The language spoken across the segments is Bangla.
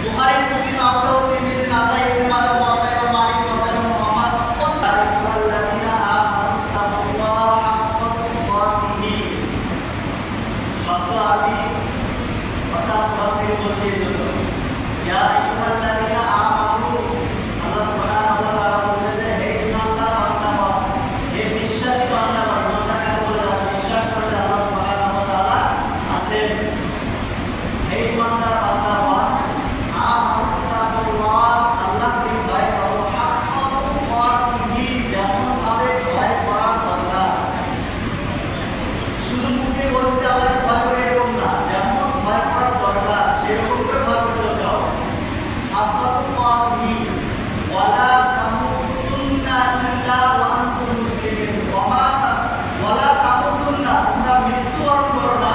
বুখারী, মুসলিম, আবু দাউদ, তিরমিজি, নাসাই, ইবনে মাজাহ, মুওয়াত্তা এবং মালিক, মুওয়াত্তা এবং মুহাম্মদ আইয়ুহাল্লাযীনা আমানু তাকুল্লাহা হাক্কা তুকাতিহি। শব্দ আরবি অর্থাৎ বলতে বলছে ইয়া আইয়ুহাল্লাযীনা আমানু, আল্লাহ সুবহানাহু ওয়া তাআলা বলেন যে হে ঈমানদার বান্দাগণ, হে বিশ্বাসী বান্দাগণ, ইমানদার কাকে বলে? বিশ্বাস করে যে আল্লাহ সুবহানাহু ওয়া তাআলা আছেন। হে ঈমানদার বান্দাগণ, আমানু তাকুল্লাহ, আল্লাহকে ভয় করো, হাক্কা তুকাতিহি, যেমন ভাবে ভয় করার কথা। শুধু মুখে বলছে যে আল্লাহকে ভয় করে এরকম না, যেমন ভয় করার দরকার সেরকম করে ভয় করতে যাও। হাক্কা তুকাতিহি ওয়ালা তামুতুন্না ইল্লা ওয়া আনতুম মুসলিমুন, ওয়ালা তামুতুন্না, তোমরা মৃত্যুবরণ করো না,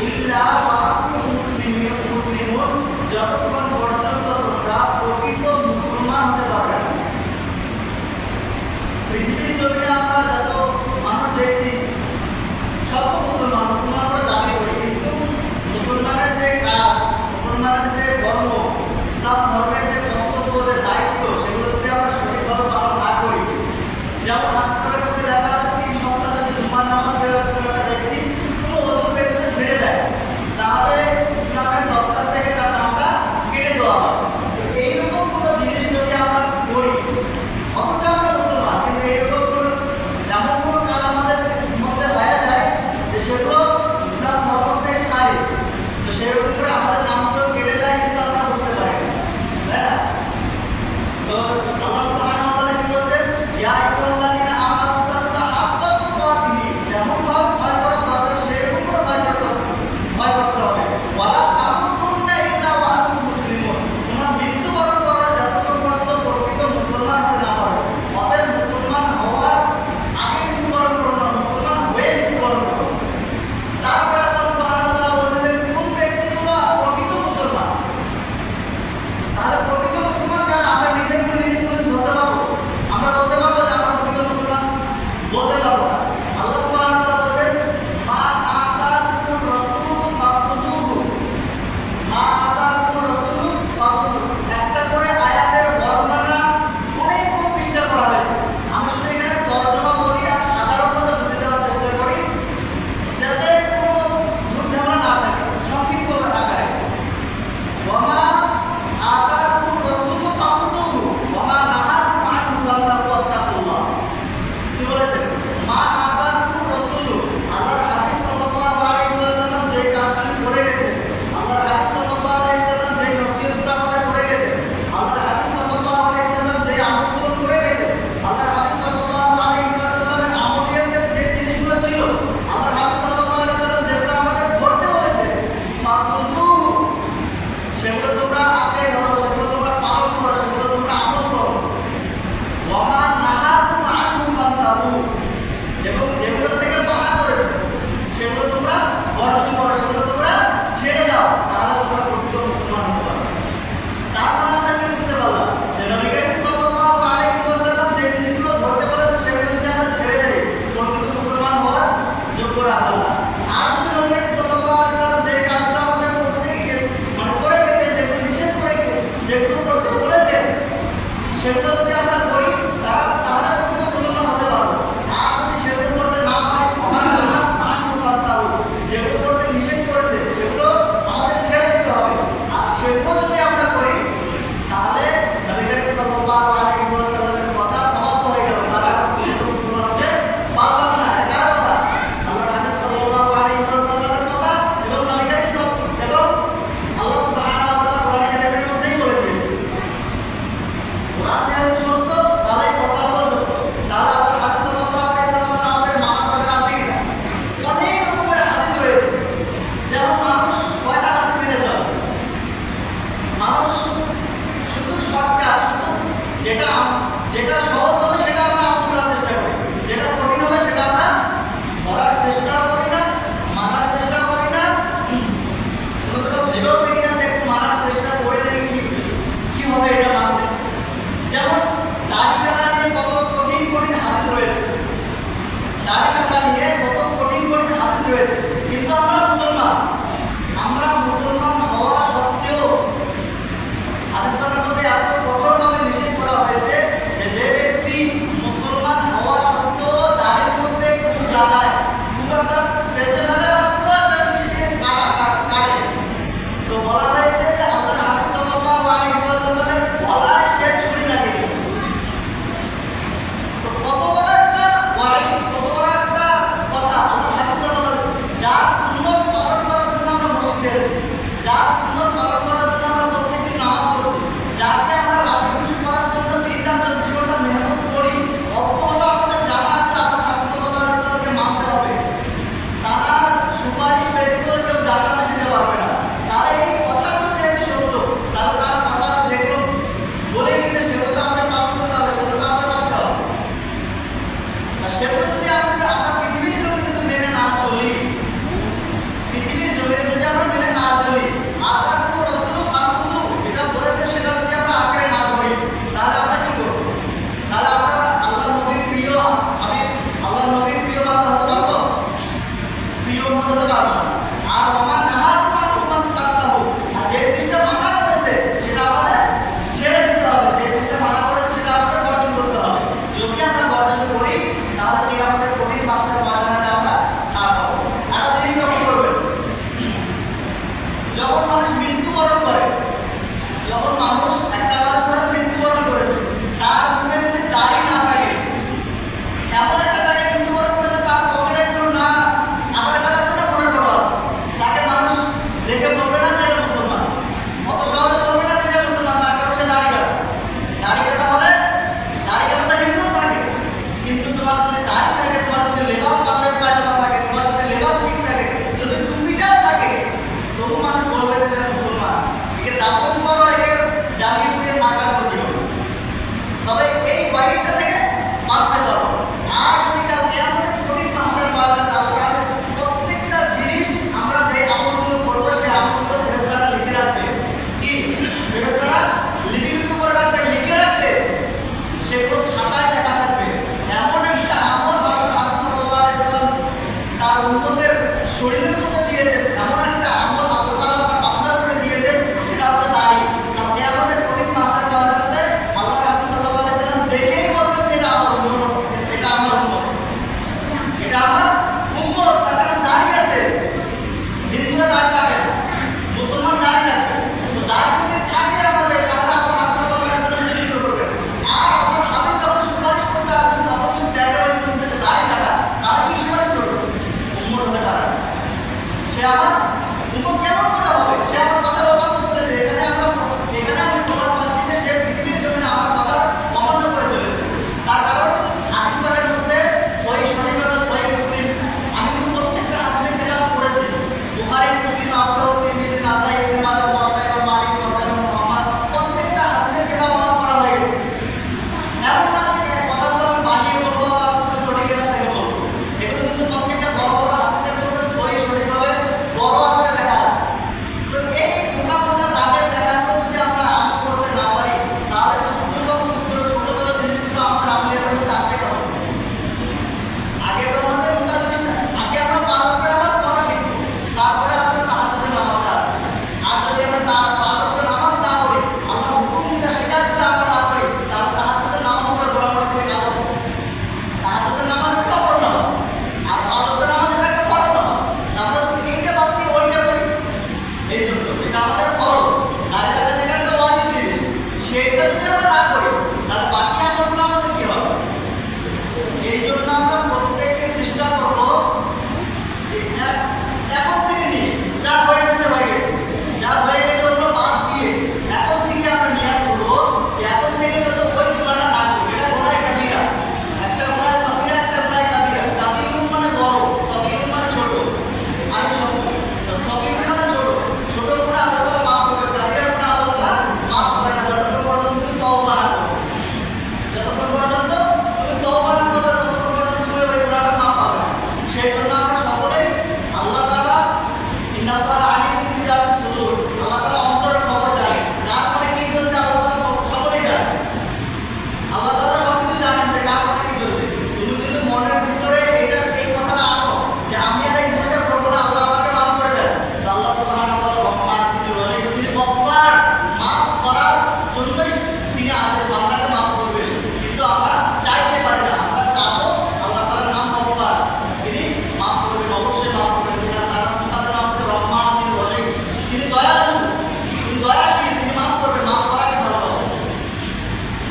ইল্লা ওয়া আনতুম মুসলিমুন, যতক্ষণ পর্যন্ত তোমরা প্রকৃত মুসলমান হতে পারবে না। পৃথিবীর জমিনে আমরা যত মানুষ দেখছি সব মুসলমান মুসলমান করে দাবি করি, কিন্তু মুসলমানের যে কাজ, মুসলমানের যে ধর্ম, ইসলাম ধর্মের যে কর্তব্য, যে দায়িত্ব, সেগুলো যদি আমরা সঠিকভাবে পালন না করি, যেমন আজকালের মধ্যে দেখা যাচ্ছে 3 সপ্তাহ যদি জুমার নামাজ পড়ে কোনো একটা ব্যক্তি কোনো ওযুর পেছনে ছেড়ে দেয়, তাহলে ইসলামের দপ্তর থেকে তার নামটা কেটে দেওয়া হয়। তো এইরকম কোনো জিনিস যদি আমরা করি, অথচ আমরা মুসলমান, কিন্তু এইরকম কোনো এমন কোনো কাজ আমাদের মধ্যে হয়ে যায় যে সেগুলো ইসলাম ধর্ম থেকে খারিজ, তো সেরকম করে আমাদের নামগুলো কেটে যায়, কিন্তু আমরা বুঝতে পারি না, তাই না? তো আল্লাহ সুবহানাহু ওয়া তাআলা কি বলছেন? ইয়া আইয়ুহাল্লাযীনা আমানু তাকুল্লাহা হাক্কা তুকাতিহি, যেমন ভাবে ভয় করা দরকার সেরকম করে ভয় করতে হবে। ওয়ালা তামুতুন্না ইল্লা ওয়া আনতুম মুসলিমুন, তোমরা মৃত্যুবরণ করো যতক্ষণ পর্যন্ত প্রকৃত মুসলমান হতে না পারো। অতএব মুসলমান হওয়ার আগে মৃত্যুবরণ করো না, মুসলমান হয়ে মৃত্যুবরণ করো। তারপরে আল্লাহ সুবহানাহু ওয়া তাআলা বলেছেন কোন ব্যক্তিগুলো প্রকৃত মুসলমান। তাহলে প্রকৃত মুসলমান কারা? আমরা নিজের ধরতে পারবো? আমরা বলতে পারবো যে আমরা প্রকৃত মুসলমান? বলতে পারবো না। আল্লাহ সুবহানাহু ওয়া তাআলা বলেছেন মা আতাকুর রাসূলু ফাখুযুহু, মা আতাকুর রাসূলু ফাখুযুহু। একটা করে আয়াতের বর্ণনা অনেকগুলো পৃষ্ঠা করা হয়েছে। আমি শুধু এখানে তর্জমা বলি আর সাধারণভাবে বুঝে দেওয়ার চেষ্টা করি, যাতে কোনো ঝুটঝামেলা না থাকে, সংক্ষিপ্ত আকারে। ওয়ামা আতাকুর রাসূলু ফাখুযুহু ওয়ামা নাহাকুম আনহু ফান্তাহু ওয়াত্তাকুল্লাহ। কি বলেছেন? মা আতাকুর রাসূলু, আল্লাহর হাবিব সাল্লাল্লাহু আলাইহি ওয়াসাল্লাম যে কাজগুলি করে গেছেন, আল্লাহর হাবিব সাল্লাল্লাহু আলাইহি ওয়াসাল্লাম যে নসিহতগুলো আমাদের করে গেছেন, আল্লাহর হাবিব সাল্লাল্লাহু আলাইহি ওয়াসাল্লাম যে আমলগুলো করে গেছেন, আল্লাহর হাবিব সাল্লাল্লাহু আলাইহি ওয়াসাল্লামের আমলিয়াতের যে জিনিসগুলো ছিল, আল্লাহর হাবিব সাল্লাল্লাহু আলাইহি ওয়াসাল্লাম যেগুলো আমাদের করতে বলেছেন, ফাখুযুহু, সেগুলো তোমরা আঁকড়ে ধরো, সেগুলো তোমরা পালন করো, সেগুলো তোমরা আমল করো। ওয়ামা নাহাকুম আনহু ফান্তাহু, এবং যেগুলো থেকে মানা করেছে সেগুলো তোমরা বর্জন করো, সেগুলো তোমরা ছেড়ে দাও, তাহলে তোমরা প্রকৃত মুসলমান হতে পারবে। তারপরে আমরা কি বুঝতে পারলাম? যে নবী করিম সাল্লাল্লাহু আলাইহি ওয়াসাল্লাম যে জিনিসগুলো ধরতে বলেছেন সেগুলো যদি আমরা ছেড়ে দেই, প্রকৃত মুসলমান হওয়ার যোগ্যরা হবো না। আর যদি নবী করিম সাল্লাল্লাহু আলাইহি ওয়াসাল্লাম যে কাজগুলো আমাদের করতে গিয়ে করে গেছেন, যেগুলো নিষেধ করে, যেগুলো করতে বলেছেন, সেগুলো যদি আমরা করি তাহলে প্রকৃত মুসলমান হতে পারবো। আর যদি সেগুলো করতে না পারি, যেগুলো করতে নিষেধ করেছে সেগুলো আমাদের ছেড়ে দিতে হবে। আর সেগুলো যদি আমরা করি তাহলে নবী করিম সাল্লাল্লাহু আলাইহি ওয়াসাল্লামের কথা মহত্ব হয়ে গেল, তারা প্রকৃত মুসলমান হতে পারবে না। এটা কথা আল্লাহর হাবিব সাল্লাল্লাহু আলাইহি ওয়াসাল্লামের কথা এবং নবী করিম এবং আল্লাহ সুবহানাহু ওয়া তাআলা কোরআন কারীমের মধ্যেই বলে দিয়েছেন। কোরআন যেহেতু সত্য, তাহলে এই কথাগুলো সত্য। তাহলে আল্লাহর হাবিব সাল্লাল্লাহু আলাইহি ওয়াসাল্লাম আমাদের মানা দরকার আছে কিনা? অনেক রকমের হাদিস রয়েছে। যেমন মানুষ কয়টা হাদিস মেনে চলে? মানুষ শুধু শর্টকাট, শুধু যেটা সহজ হবে সেটা আমরা আমল করার চেষ্টা করি, যেটা কঠিন হবে সেটা আমরা করার চেষ্টাও করি না, মানার চেষ্টাও করি না, কোনো ভেবেও দেখি না যে একটু মানার চেষ্টা করে দেখি কি হবে এটা মানলে। যেমন দাড়ি কাটা নিয়ে কত কঠিন কঠিন হাদিস রয়েছে, দাড়ি কাটা নিয়ে কত কঠিন কঠিন হাদিস রয়েছে, কিন্তু আমরা মুসলমান হওয়া সত্ত্বেও হাদিস পাকের মধ্যে এত কঠোরভাবে নিষেধ করা হয়েছে যে যে ব্যক্তি মুসলমান হওয়া সত্ত্বেও দাড়ির মধ্যে খুব জ্বালায়, খুব একটা চেঁচে ফেলে বা খুব একটা দিকে কাটে, তো বলা হয়েছে যে আল্লাহর হাবিব সাল্লাল্লাহু আলাইহি ওয়াসাল্লামের গলায় সে ছুরি লাগিয়ে দিল। তো কত বড় একটা ওয়াইদ, কত বড় একটা কথা আল্লাহর হাবিব সাল্লাল্লাহু আলাইহি ওয়াসাল্লাম, যার সুন্নাত পালন করার জন্য আমরা মসজিদে আছি, যার সুন্নাত পালন করার জন্য আমরা প্রত্যেকদিন নামাজ পড়ছি,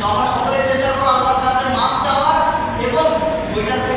আমরা সকলে চেষ্টা করবো আল্লাহর কাছে মাফ চাওয়ার এবং ওইটা থেকে